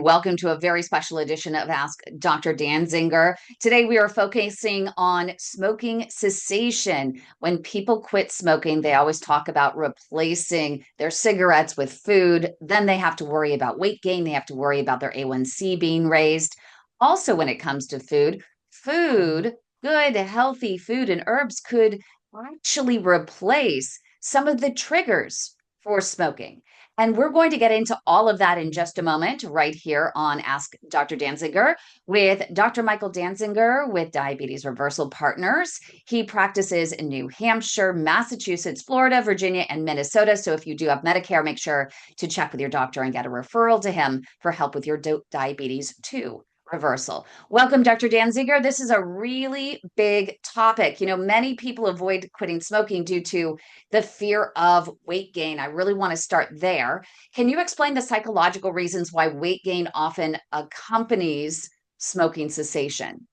Welcome to a very special edition of Ask Dr. Danziger. Today we are focusing on smoking cessation. When people quit smoking, they always talk about replacing their cigarettes with food. Then they have to worry about weight gain. They have to worry about their A1C being raised. Also, when it comes to food, good, healthy food and herbs could actually replace some of the triggers for smoking. And we're going to get into all of that in just a moment, right here on Ask Dr. Danziger with Dr. Michael Danziger with Diabetes Reversal Partners. He practices in New Hampshire, Massachusetts, Florida, Virginia, and Minnesota. So if you do have Medicare, make sure to check with your doctor and get a referral to him for help with your diabetes too. Reversal. Welcome, Dr. Danziger. This is a really big topic. Many people avoid quitting smoking due to the fear of weight gain. I really want to start there. Can you explain the psychological reasons why weight gain often accompanies smoking cessation?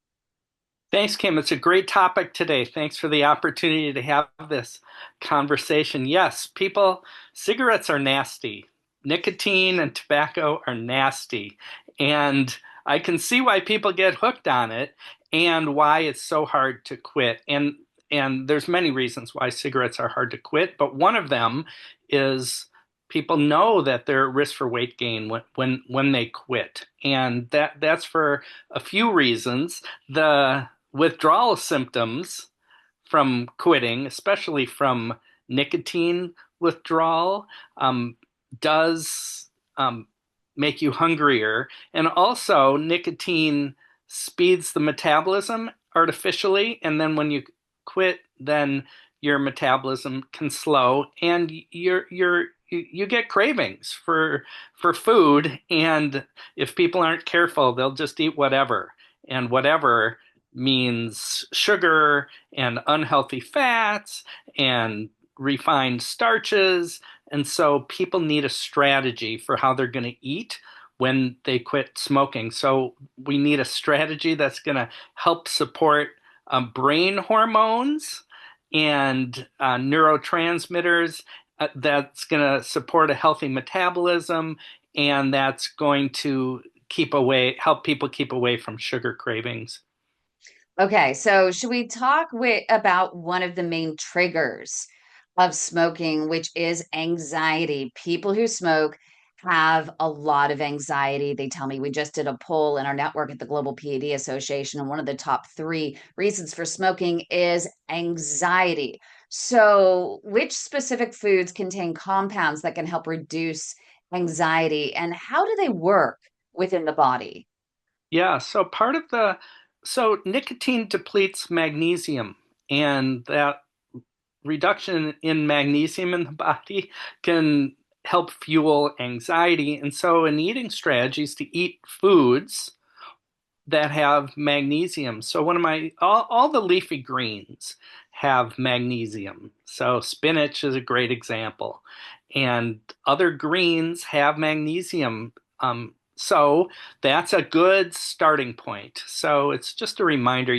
Thanks, Kim. It's a great topic today. Thanks for the opportunity to have this conversation. Yes, cigarettes are nasty. Nicotine and tobacco are nasty. And I can see why people get hooked on it and why it's so hard to quit. And there's many reasons why cigarettes are hard to quit, but one of them is people know that they're at risk for weight gain when they quit. And that's for a few reasons. The withdrawal symptoms from quitting, especially from nicotine withdrawal, does make you hungrier. And also, nicotine speeds the metabolism artificially. And then when you quit, then your metabolism can slow and you get cravings for food. And if people aren't careful, they'll just eat whatever. And whatever means sugar and unhealthy fats and refined starches. And so people need a strategy for how they're going to eat when they quit smoking. So we need a strategy that's going to help support brain hormones and neurotransmitters, that's going to support a healthy metabolism, and that's going to help people keep away from sugar cravings. Okay, so should we talk about one of the main triggers of smoking, which is anxiety? People who smoke have a lot of anxiety. They tell me we just did a poll in our network at the Global PAD Association, and one of the top three reasons for smoking is anxiety. So, which specific foods contain compounds that can help reduce anxiety, and how do they work within the body? Yeah, so nicotine depletes magnesium, and that reduction in magnesium in the body can help fuel anxiety. And so an eating strategy is to eat foods that have magnesium. So all the leafy greens have magnesium. So spinach is a great example. And other greens have magnesium. So that's a good starting point. So it's just a reminder,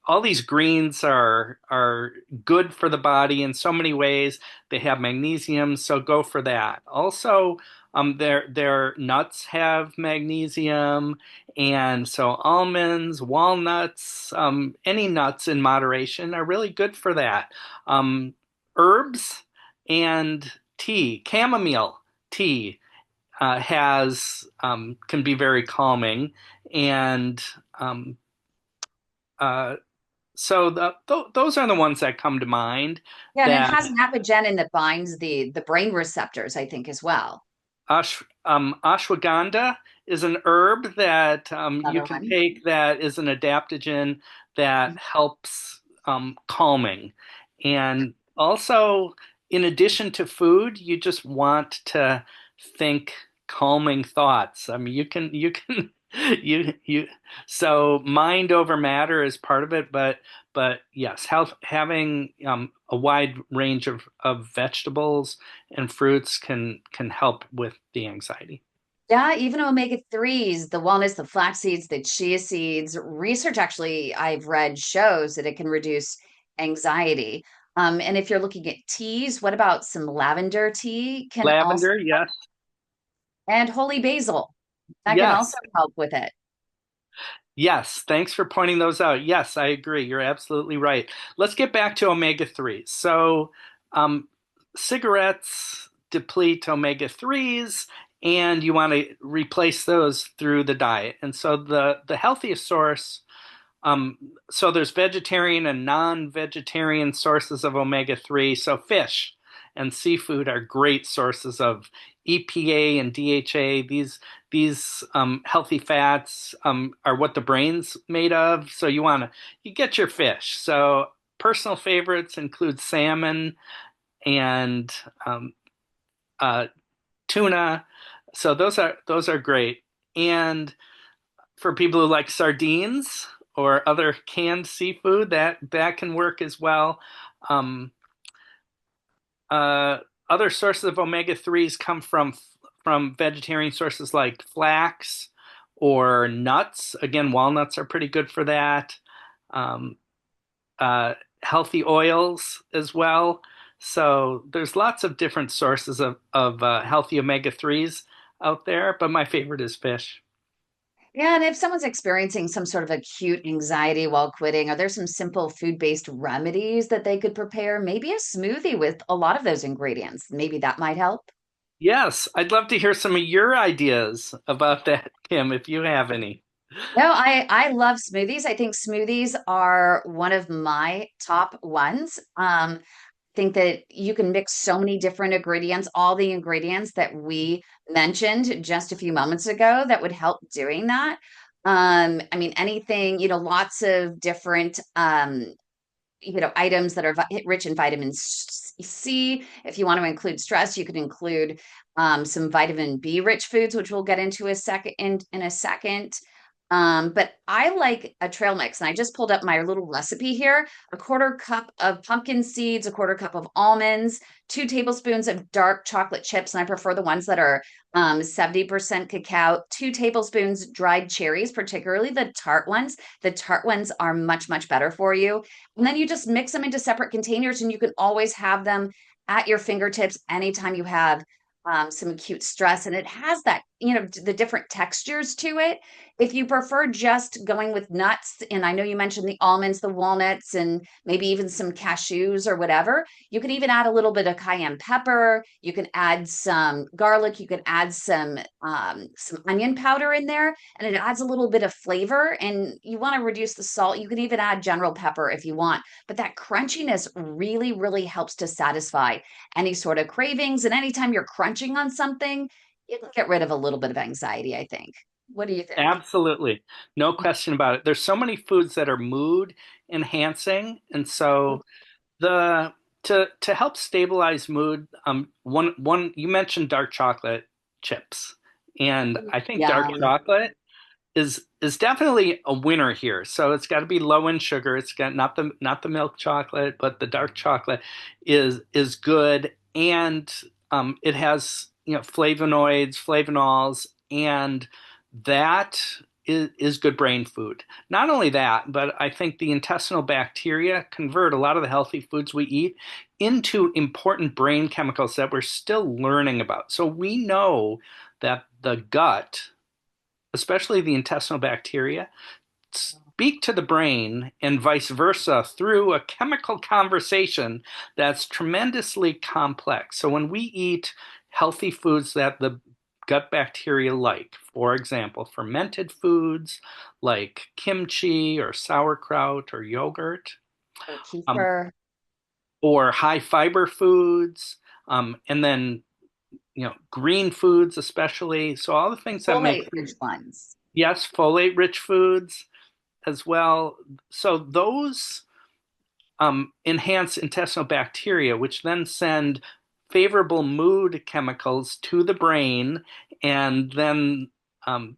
all these greens are good for the body in so many ways. They have magnesium, so go for that. Also, their nuts have magnesium, and so almonds, walnuts, any nuts in moderation are really good for that. Herbs and tea, chamomile tea has can be very calming, and uh, so those are the ones that come to mind. Yeah, and it That has an apigenin that binds the brain receptors, I think, as well. ashwagandha is an herb that you Another can one. take that is an adaptogen that helps calming. And also, in addition to food, you just want to think calming thoughts. I mean, you can, you, so mind over matter is part of it, but yes, having a wide range of vegetables and fruits can help with the anxiety. Yeah, even omega-3s, the walnuts, the flax seeds, the chia seeds, research actually I've read shows that it can reduce anxiety. And if you're looking at teas, what about some lavender tea can also, Lavender, yes. and holy basil. That can also Yes. help with it. Yes, thanks for pointing those out. Yes, I agree. You're absolutely right. Let's get back to omega 3s. So, um, cigarettes deplete omega 3s, and you want to replace those through the diet. And so, the healthiest source, um, so there's vegetarian and non-vegetarian sources of omega 3. So, fish and seafood are great sources of EPA and DHA. These healthy fats are what the brain's made of. So you get your fish. So personal favorites include salmon and um, uh, tuna. So those are great. And for people who like sardines or other canned seafood, that can work as well. Um, Uh, Other sources of omega 3s come from vegetarian sources like flax or nuts. Again, walnuts are pretty good for that. Um, Healthy oils as well. So there's lots of different sources of healthy omega 3s out there, but my favorite is fish. Yeah, and if someone's experiencing some sort of acute anxiety while quitting, are there some simple food-based remedies that they could prepare? Maybe a smoothie with a lot of those ingredients. Maybe that might help. Yes, I'd love to hear some of your ideas about that, Kim, if you have any. No, I love smoothies. I think smoothies are one of my top ones. Think that you can mix so many different ingredients, all the ingredients that we mentioned just a few moments ago that would help doing that. I mean, anything, lots of different items that are rich in vitamin C. If you want to include stress, you could include some vitamin B rich foods, which we'll get into in a second. But I like a trail mix, and I just pulled up my little recipe here: a quarter cup of pumpkin seeds, a quarter cup of almonds, 2 tablespoons of dark chocolate chips, and I prefer the ones that are 70% cacao, 2 tablespoons dried cherries, particularly the tart ones. The tart ones are much, much better for you. And then you just mix them into separate containers, and you can always have them at your fingertips anytime you have some acute stress. And it has that, the different textures to it. If you prefer just going with nuts, and I know you mentioned the almonds, the walnuts, and maybe even some cashews or whatever, you can even add a little bit of cayenne pepper. You can add some garlic. You can add some onion powder in there, and it adds a little bit of flavor. And you want to reduce the salt. You can even add general pepper if you want, but that crunchiness really, really helps to satisfy any sort of cravings. And anytime you're crunching on something, you can get rid of a little bit of anxiety, I think. What do you think? Absolutely. No question about it. There's so many foods that are mood enhancing, and so the to help stabilize mood, one you mentioned dark chocolate chips, and I think dark Yeah. chocolate is definitely a winner here. So it's got to be low in sugar. It's got not the milk chocolate, but the dark chocolate is good, and it has flavonoids, flavonols, and that is good brain food. Not only that, but I think the intestinal bacteria convert a lot of the healthy foods we eat into important brain chemicals that we're still learning about. So we know that the gut, especially the intestinal bacteria, speak to the brain and vice versa through a chemical conversation that's tremendously complex. So when we eat healthy foods that the gut bacteria like, for example, fermented foods like kimchi or sauerkraut or yogurt, Or um, kefir. or high fiber foods, and then green foods especially. So all the things that make Folate rich ones. yes, folate rich foods as well. So those enhance intestinal bacteria, which then send favorable mood chemicals to the brain, and then um,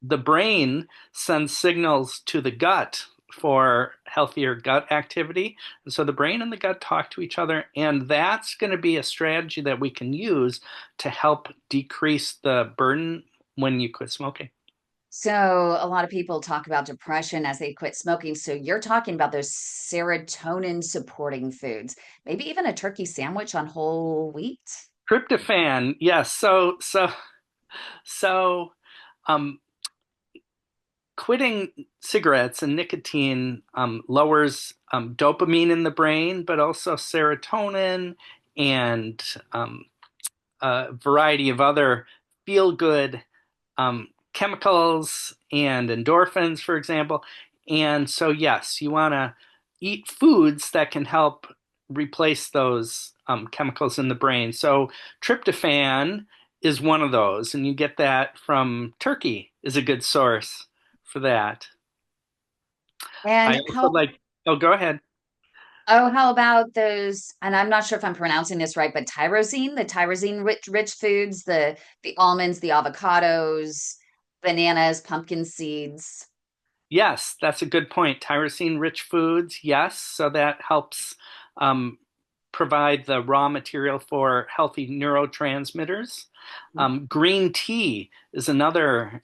the brain sends signals to the gut for healthier gut activity. And so the brain and the gut talk to each other, and that's going to be a strategy that we can use to help decrease the burden when you quit smoking. So a lot of people talk about depression as they quit smoking. So you're talking about those serotonin supporting foods, maybe even a turkey sandwich on whole wheat. Tryptophan, yes. So um, quitting cigarettes and nicotine lowers dopamine in the brain, but also serotonin and a variety of other feel good chemicals and endorphins, for example. And so, yes, you want to eat foods that can help replace those chemicals in the brain. So, tryptophan is one of those, and you get that from turkey, is a good source for that. I And also like, oh, go ahead. how about those? And I'm not sure if I'm pronouncing this right, but tyrosine, the tyrosine rich foods, the almonds, the avocados, bananas, pumpkin seeds. Yes, that's a good point. Tyrosine rich foods, yes. So that helps um, provide the raw material for healthy neurotransmitters. Green tea is another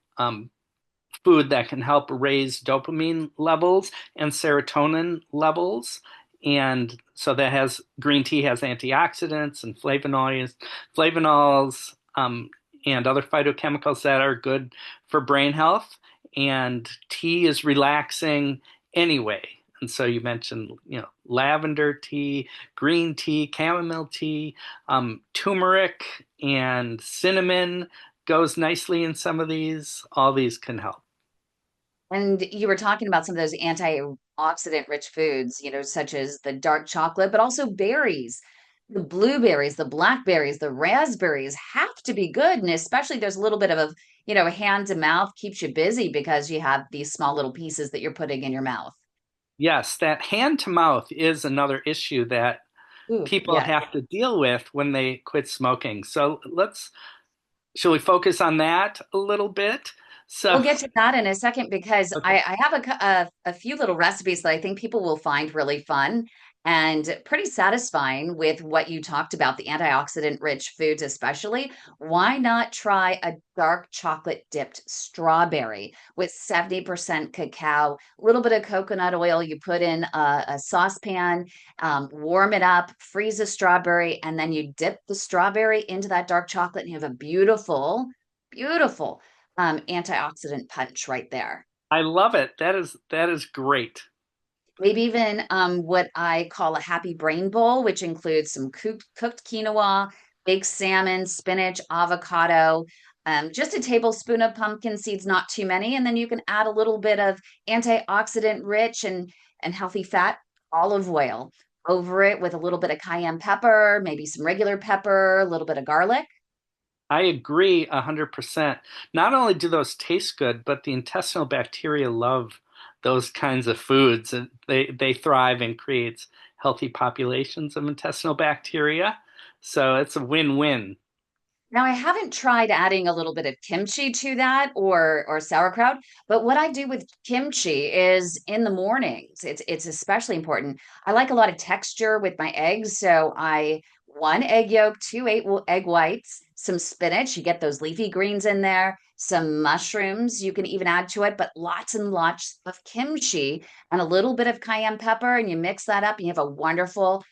food that can help raise dopamine levels and serotonin levels. And so that has green tea has antioxidants and flavonols, and other phytochemicals that are good for brain health. And tea is relaxing anyway. And so you mentioned, lavender tea, green tea, chamomile tea, turmeric, and cinnamon goes nicely in some of these. All these can help. And you were talking about some of those antioxidant rich foods, such as the dark chocolate, but also berries. The blueberries, the blackberries, the raspberries have to be good. And especially there's a little bit of a hand to mouth keeps you busy because you have these small little pieces that you're putting in your mouth. Yes, that hand to mouth is another issue that Ooh, people yes. have to deal with when they quit smoking. So shall we focus on that a little bit? We'll So, get to that in a second because okay. I have a few little recipes that I think people will find really fun and pretty satisfying with what you talked about, the antioxidant rich foods, especially. Why not try a dark chocolate dipped strawberry with 70% cacao, a little bit of coconut oil? You put in a saucepan, warm it up, freeze a strawberry, and then you dip the strawberry into that dark chocolate, and you have a beautiful antioxidant punch right there. I love it. That is great. Maybe even what I call a happy brain bowl, which includes some cooked quinoa, baked salmon, spinach, avocado, just a tablespoon of pumpkin seeds, not too many. And then you can add a little bit of antioxidant rich and healthy fat olive oil over it with a little bit of cayenne pepper, maybe some regular pepper, a little bit of garlic. I agree 100%. Not only do those taste good, but the intestinal bacteria love those kinds of foods. And they thrive and creates healthy populations of intestinal bacteria. So it's a win-win. Now, I haven't tried adding a little bit of kimchi to that or sauerkraut, but what I do with kimchi is in the mornings. It's especially important. I like a lot of texture with my eggs, so I one egg yolk, two egg whites, some spinach. You get those leafy greens in there, some mushrooms you can even add to it, but lots and lots of kimchi and a little bit of cayenne pepper, and you mix that up, and you have a wonderful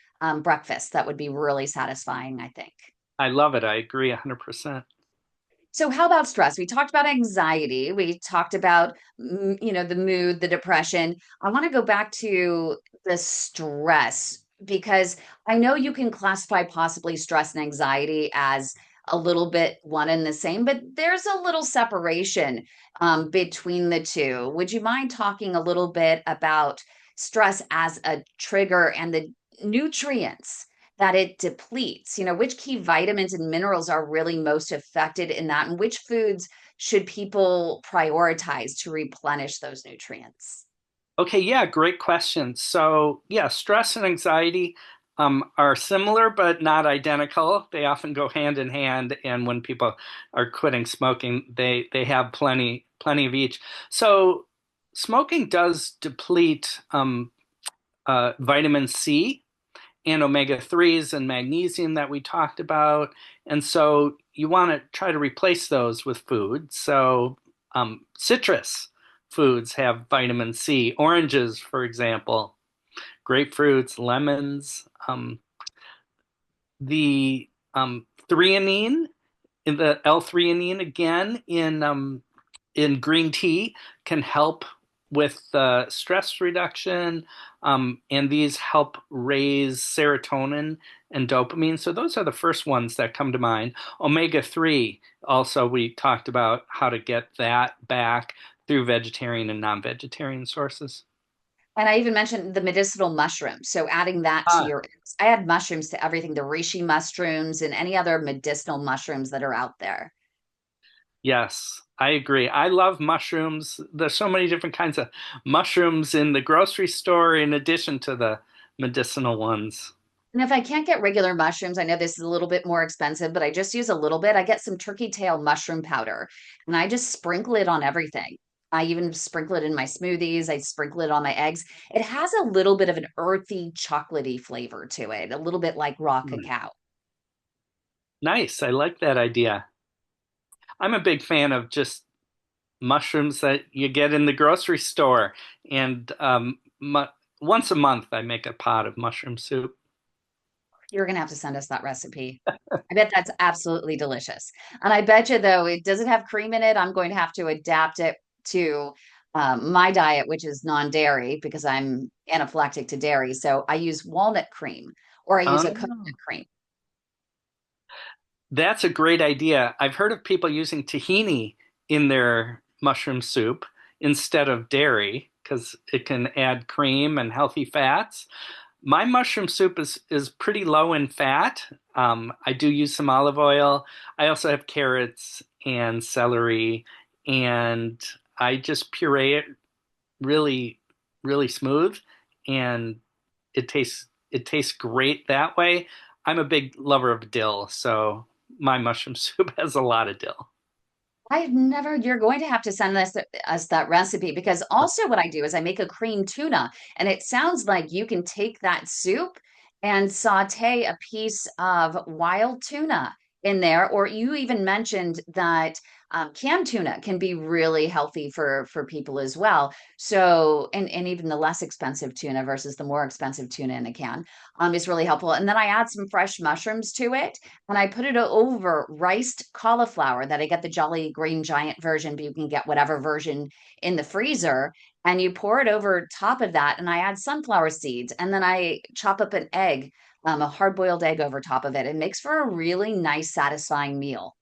breakfast that would be really satisfying, I think. I love it. I agree 100%. So how about stress? We talked about anxiety. We talked about, the mood, the depression. I want to go back to the stress because I know you can classify possibly stress and anxiety as a little bit one and the same, but there's a little separation between the two. Would you mind talking a little bit about stress as a trigger and the nutrients that it depletes? Which key vitamins and minerals are really most affected in that, and which foods should people prioritize to replenish those nutrients? Okay, yeah, great question. So, yeah, stress and anxiety are similar but not identical. They often go hand in hand, and when people are quitting smoking, they have plenty of each. So, smoking does deplete vitamin C and omega 3s and magnesium that we talked about. And so you want to try to replace those with food. So citrus foods have vitamin C, oranges, for example, grapefruits, lemons. The threonine, in the L-threonine again in in green tea can help with stress reduction, and these help raise serotonin and dopamine. So those are the first ones that come to mind. Omega-3, also, we talked about how to get that back through vegetarian and non-vegetarian sources. And I even mentioned the medicinal mushrooms. So adding that to Ah, your, I add mushrooms to everything, the reishi mushrooms and any other medicinal mushrooms that are out there. yes, I agree. I love mushrooms. There's so many different kinds of mushrooms in the grocery store in addition to the medicinal ones. And if I can't get regular mushrooms, I know this is a little bit more expensive, but I just use a little bit. I get some turkey tail mushroom powder and I just sprinkle it on everything. I even sprinkle it in my smoothies. I sprinkle it on my eggs. It has a little bit of an earthy, chocolatey flavor to it, a little bit like raw Hmm. cacao. Nice. I like that idea. I'm a big fan of just mushrooms that you get in the grocery store. And mu once a month, I make a pot of mushroom soup. You're going to have to send us that recipe. I bet that's absolutely delicious. And I bet you, though, it doesn't have cream in it. I'm going to have to adapt it to my diet, which is non-dairy because I'm anaphylactic to dairy. So I use walnut cream or I use a Oh, coconut cream. that's a great idea. I've heard of people using tahini in their mushroom soup instead of dairy because it can add cream and healthy fats. My mushroom soup is pretty low in fat. I do use some olive oil. I also have carrots and celery, and I just puree it really, really smooth, and it tastes great that way. I'm a big lover of dill, so my mushroom soup has a lot of dill. I've never, you're going to have to send us that recipe because also what I do is I make a cream tuna and it sounds like you can take that soup and saute a piece of wild tuna in there, or you even mentioned that canned tuna can be really healthy for people as well. So, and even the less expensive tuna versus the more expensive tuna in a can is really helpful. And then I add some fresh mushrooms to it and I put it over riced cauliflower that I get the Jolly Green Giant version, but you can get whatever version in the freezer. And you pour it over top of that. And I add sunflower seeds. And then I chop up an egg, a hard boiled egg over top of it. It makes for a really nice, satisfying meal.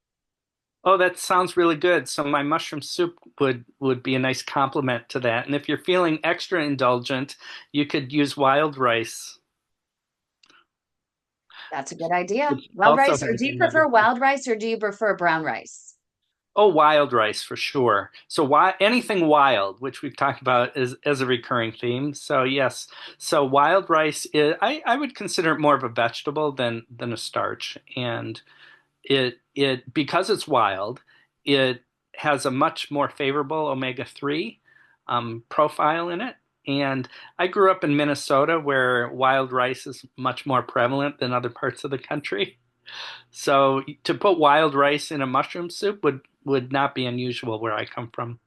Oh, that sounds really good. So my mushroom soup would be a nice complement to that. And if you're feeling extra indulgent, you could use wild rice, That's a good idea. which Wild also rice, or has do you omega. prefer wild rice or do you prefer brown rice? Oh, wild rice for sure. So why anything wild, which we've talked about is as a recurring theme. So yes, so wild rice is I would consider it more of a vegetable than a starch. And it because it's wild, it has a much more favorable omega-3 profile in it. And I grew up in Minnesota where wild rice is much more prevalent than other parts of the country. So to put wild rice in a mushroom soup would not be unusual where I come from.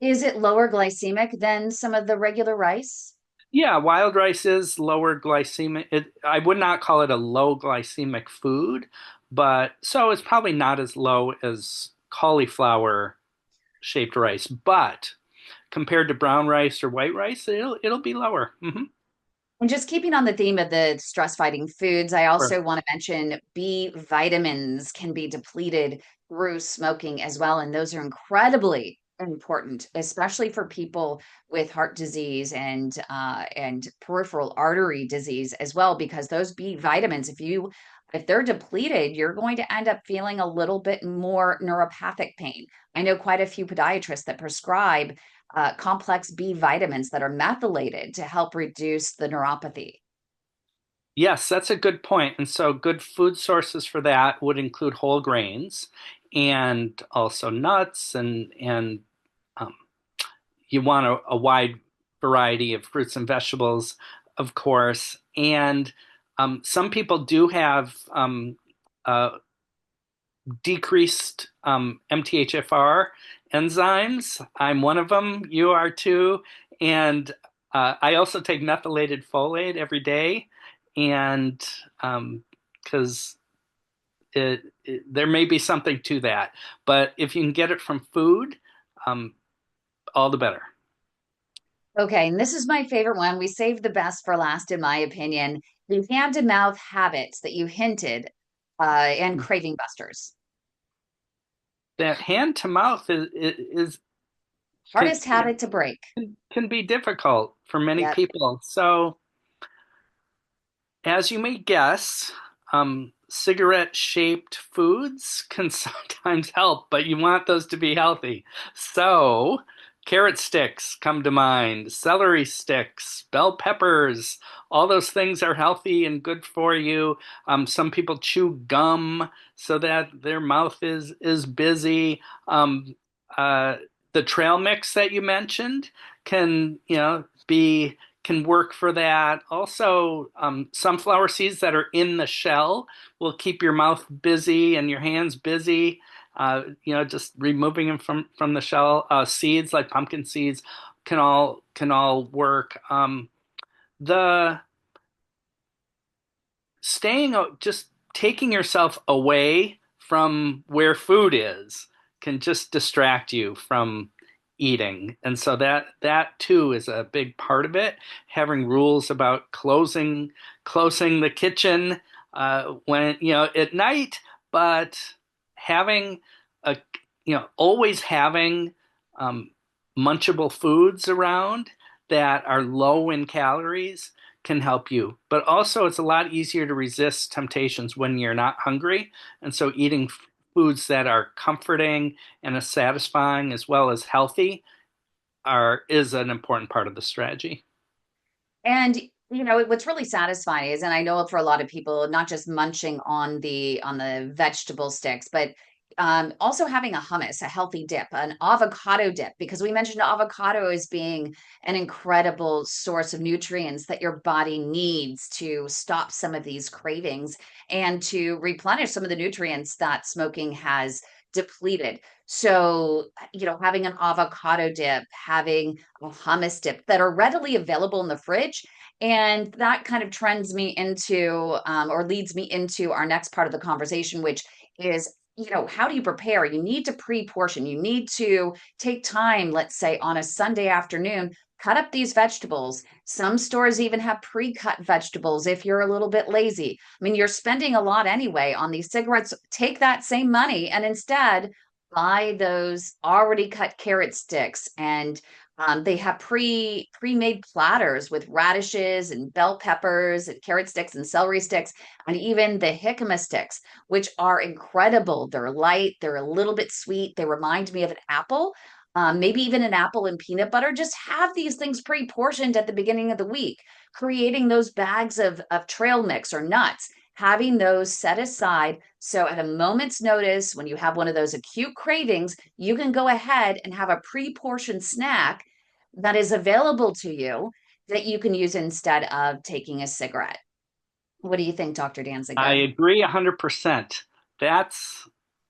Is it lower glycemic than some of the regular rice? Yeah, wild rice is lower glycemic. I would not call it a low glycemic food, but so it's probably not as low as cauliflower shaped rice, but compared to brown rice or white rice, it'll be lower. And just keeping on the theme of the stress fighting foods, I Sure. also want to mention B vitamins can be depleted through smoking as well. And those are incredibly important, especially for people with heart disease and peripheral artery disease as well, because those B vitamins, if they're depleted, you're going to end up feeling a little bit more neuropathic pain. I know quite a few podiatrists that prescribe complex B vitamins that are methylated to help reduce the neuropathy. Yes, that's a good point. And so, good food sources for that would include whole grains and also nuts, and um, you want a wide variety of fruits and vegetables, of course. And some people do have uh, decreased MTHFR enzymes. I'm one of them. You are too. And I also take methylated folate every day, and because there may be something to that. But if you can get it from food, um, all the better. Okay, and this is my favorite one. We saved the best for last, in my opinion. The hand to mouth habits that you hinted, and craving busters. That hand to mouth is can, Hardest habit to break. can be difficult for many Yep. people. So, as you may guess, cigarette-shaped foods can sometimes help, but you want those to be healthy. So, carrot sticks come to mind, celery sticks, bell peppers, all those things are healthy and good for you. Some people chew gum so that their mouth is busy. Uh, the trail mix that you mentioned can, be can work for that. Also, sunflower seeds that are in the shell will keep your mouth busy and your hands busy. Just removing them from the shell. Seeds like pumpkin seeds can all work. The just taking yourself away from where food is can just distract you from eating. And so that too is a big part of it. Having rules about closing the kitchen when at night, but having a always having um, munchable foods around that are low in calories can help you. But also, it's a lot easier to resist temptations when you're not hungry. And so, eating foods that are comforting and as satisfying as well as healthy is an important part of the strategy. And what's really satisfying is, and I know for a lot of people, not just munching on the vegetable sticks, but also having a hummus, a healthy dip, an avocado dip, because we mentioned avocado as being an incredible source of nutrients that your body needs to stop some of these cravings and to replenish some of the nutrients that smoking has depleted. So, having an avocado dip, having a hummus dip that are readily available in the fridge. And that kind of trends me into, or leads me into our next part of the conversation, which is, how do you prepare? You need to pre-portion. You need to take time, let's say on a Sunday afternoon, cut up these vegetables. Some stores even have pre-cut vegetables if you're a little bit lazy. I mean, you're spending a lot anyway on these cigarettes. Take that same money and instead buy those already cut carrot sticks, and they have pre-made platters with radishes and bell peppers and carrot sticks and celery sticks, and even the jicama sticks, which are incredible. They're light, they're a little bit sweet, they remind me of an apple. Maybe even an apple and peanut butter. Just have these things pre-portioned at the beginning of the week, creating those bags of trail mix or nuts, having those set aside. So at a moment's notice, when you have one of those acute cravings, you can go ahead and have a pre-portioned snack that is available to you that you can use instead of taking a cigarette. What do you think, Dr. I Danziger? agree 100%. That's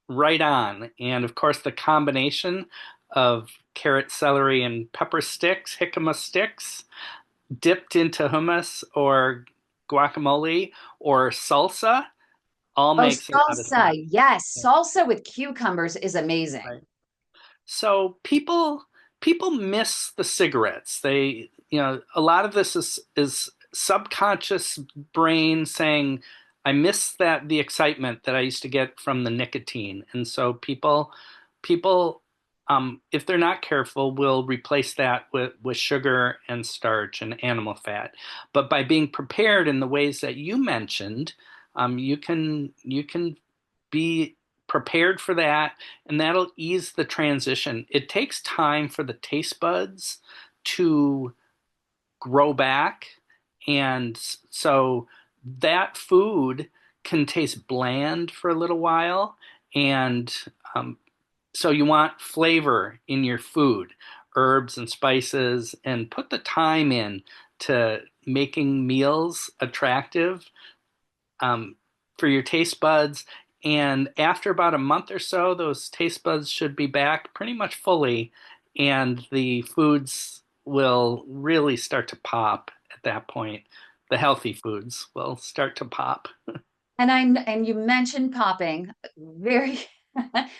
right on. And of course, the combination of carrot, celery, and pepper sticks, jicama sticks, dipped into hummus or guacamole or salsa all Oh, makes a lot of salsa. sense. Yes, salsa with cucumbers is amazing. Right. So people miss the cigarettes. A lot of this is subconscious brain saying, I miss the excitement that I used to get from the nicotine. And so people if they're not careful will replace that with sugar and starch and animal fat. But by being prepared in the ways that you mentioned, you can be prepared for that, and that'll ease the transition. It takes time for the taste buds to grow back, and so that food can taste bland for a little while, and so you want flavor in your food, herbs and spices, and put the time in to making meals attractive um, for your taste buds. And after about a month or so, those taste buds should be back pretty much fully, and the foods will really start to pop at that point. The healthy foods will start to pop. And you mentioned popping, very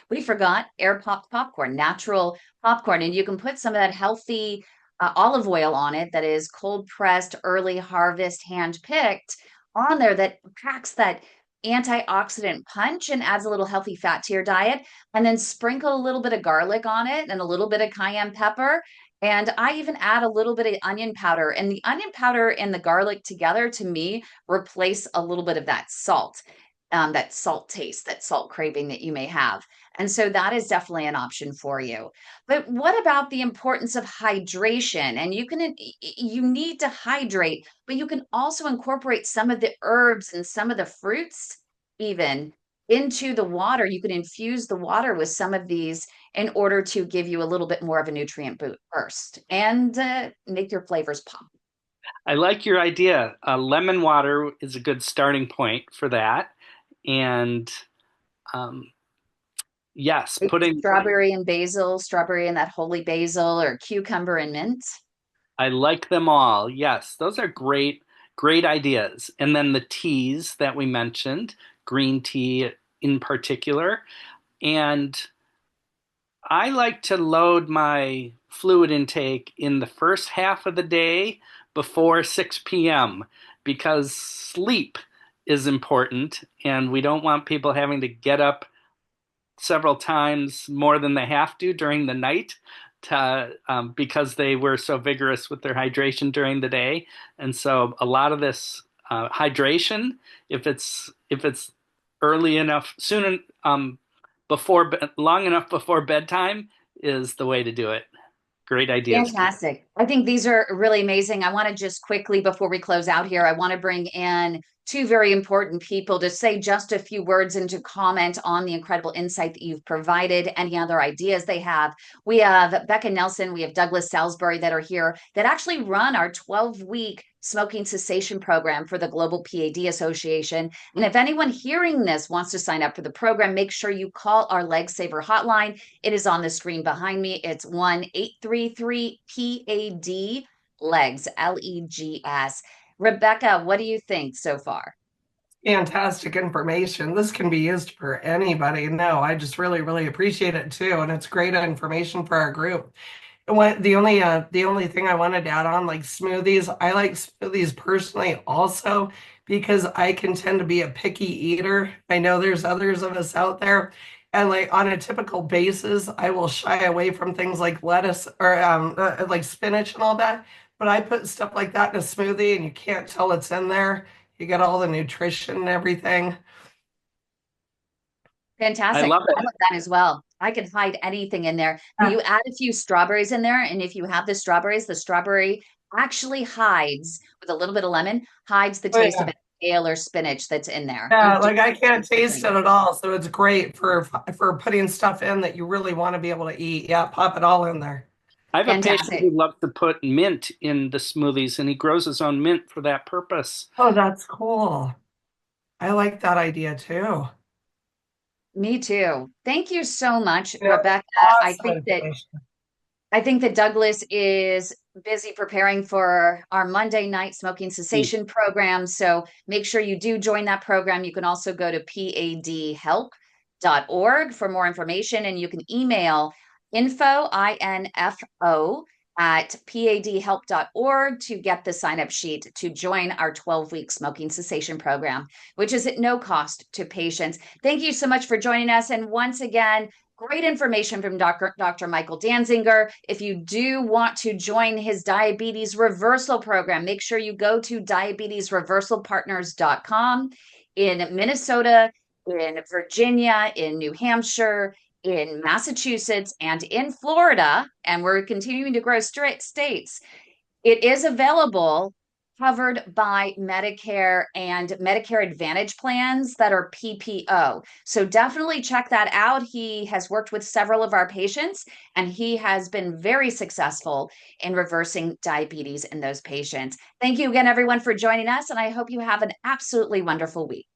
We forgot air popped popcorn, natural popcorn, and you can put some of that healthy olive oil on it that is cold pressed, early harvest, hand picked on there that packs that antioxidant punch and adds a little healthy fat to your diet. And then sprinkle a little bit of garlic on it and a little bit of cayenne pepper. And I even add a little bit of onion powder. And the onion powder and the garlic together, to me, replace a little bit of that salt taste, that salt craving that you may have. And so that is definitely an option for you. But what about the importance of hydration? And you need to hydrate, but you can also incorporate some of the herbs and some of the fruits even into the water. You can infuse the water with some of these in order to give you a little bit more of a nutrient burst and make your flavors pop. I like your idea. Lemon water is a good starting point for that. And um, yes, Maybe putting, strawberry and basil, strawberry and that holy basil, or cucumber and mint. I like them all. Yes, those are great, great ideas. And then the teas that we mentioned, green tea in particular. And I like to load my fluid intake in the first half of the day before 6 p.m. because sleep is important and we don't want people having to get up several times more than they have to during the night because they were so vigorous with their hydration during the day. And so a lot of this hydration, if it's early enough, soon before long enough before bedtime, is the way to do it. Great ideas. Fantastic. I think these are really amazing. I want to just quickly, before we close out here, I want to bring in two very important people to say just a few words and to comment on the incredible insight that you've provided, any other ideas they have. We have Becca Nelson, we have Douglas Salisbury that are here that actually run our 12-week smoking cessation program for the Global PAD Association. And if anyone hearing this wants to sign up for the program, make sure you call our Leg Saver hotline. It is on the screen behind me. It's 1-833-PAD legs, LEGS. Rebecca, what do you think so far? Fantastic information. This can be used for anybody. No, I just really, really appreciate it too. And it's great information for our group. And the only thing I wanted to add on, like smoothies, I like smoothies personally also because I can tend to be a picky eater. I know there's others of us out there. And like on a typical basis, I will shy away from things like lettuce or like spinach and all that. But I put stuff like that in a smoothie and you can't tell it's in there. You get all the nutrition and everything. I Fantastic. love I it. love that as well. I could hide anything in there. You add a few strawberries in there, and if you have the strawberry actually hides with a little bit of lemon, hides the Oh taste of yeah. it, kale or spinach that's in there. You Yeah, do like I can't taste something. it at all, so it's great for putting stuff in that you really want to be able to eat. Yeah, pop it all in there. I have a patient Fantastic. who loves to put mint in the smoothies, and he grows his own mint for that purpose. Oh, that's cool. I like that idea too. Me too. Thank you so much, Yeah, Rebecca. I awesome think that information. I think that Douglas is busy preparing for our Monday night smoking cessation program. So make sure you do join that program. You can also go to padhelp.org for more information, and you can email info, at padhelp.org to get the sign up sheet to join our 12-week smoking cessation program, which is at no cost to patients. Thank you so much for joining us. And once again, great information from Dr. Michael Danzinger. If you do want to join his diabetes reversal program, make sure you go to diabetesreversalpartners.com in Minnesota, in Virginia, in New Hampshire, in Massachusetts, and in Florida. And we're continuing to grow states. It is available, covered by Medicare and Medicare Advantage plans that are PPO. So definitely check that out. He has worked with several of our patients, and he has been very successful in reversing diabetes in those patients. Thank you again, everyone, for joining us, and I hope you have an absolutely wonderful week.